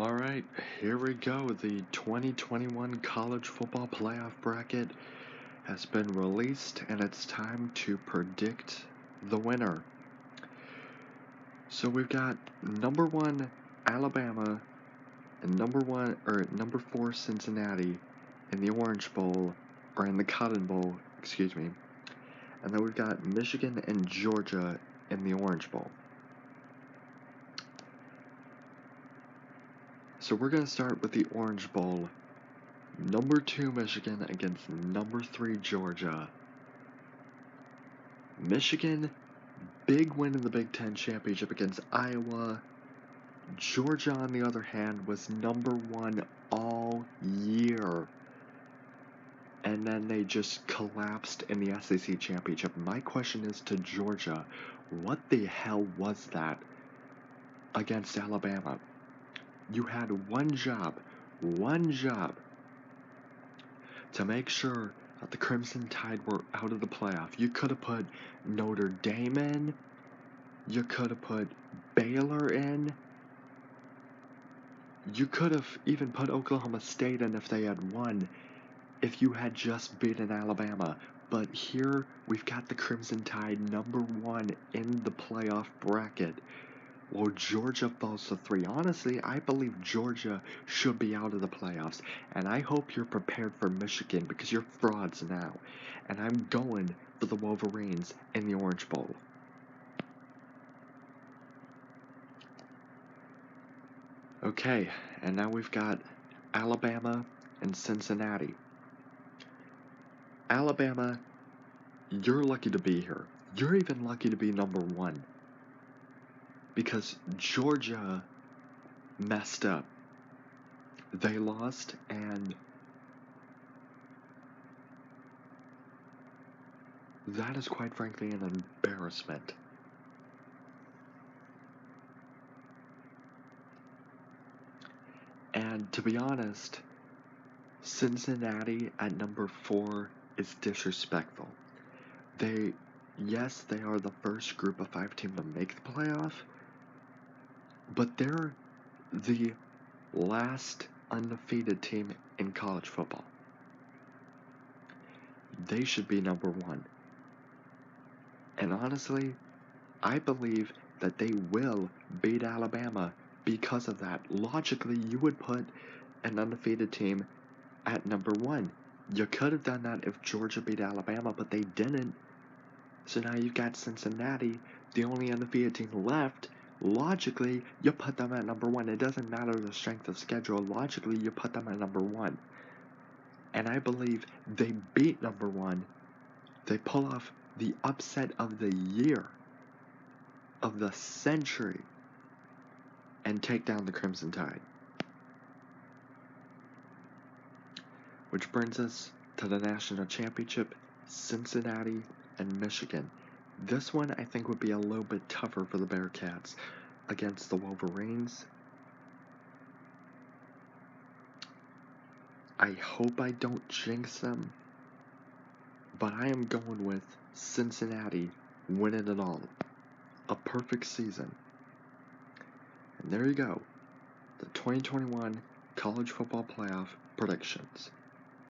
Alright, here we go. The 2021 college football playoff bracket has been released and it's time to predict the winner. So we've got number 1 Alabama and number 4 Cincinnati in the Orange Bowl, or in the Cotton Bowl, excuse me. And then we've got Michigan and Georgia in the Orange Bowl. So we're going to start with the Orange Bowl. Number 2 Michigan against number 3 Georgia. Michigan, big win in the Big Ten Championship against Iowa. Georgia, on the other hand, was number 1 all year. And then they just collapsed in the SEC Championship. My question is to Georgia, what the hell was that against Alabama? You had one job to make sure that the Crimson Tide were out of the playoff. You could have put Notre Dame in. You could have put Baylor in. You could have even put Oklahoma State in if they had won, if you had just beaten Alabama. But here we've got the Crimson Tide number 1 in the playoff bracket. Well, Georgia falls to 3. Honestly, I believe Georgia should be out of the playoffs. And I hope you're prepared for Michigan, because you're frauds now. And I'm going for the Wolverines in the Orange Bowl. Okay, and now we've got Alabama and Cincinnati. Alabama, you're lucky to be here. You're even lucky to be number 1. Because Georgia messed up. They lost, and that is quite frankly an embarrassment. And to be honest, Cincinnati at number 4 is disrespectful. Yes, they are the first group of 5 team to make the playoff, but they're the last undefeated team in college football. They should be number 1. And honestly, I believe that they will beat Alabama because of that. Logically, you would put an undefeated team at number 1. You could have done that if Georgia beat Alabama, but they didn't. So now you've got Cincinnati, the only undefeated team left. Logically, you put them at number 1. It doesn't matter the strength of schedule. Logically, you put them at number 1. And I believe they beat number 1. They pull off the upset of the year, of the century, and take down the Crimson Tide. Which brings us to the national championship, Cincinnati and Michigan. This one I think would be a little bit tougher for the Bearcats against the Wolverines. I hope I don't jinx them, but I am going with Cincinnati winning it all. A perfect season. And there you go, the 2021 college football playoff predictions.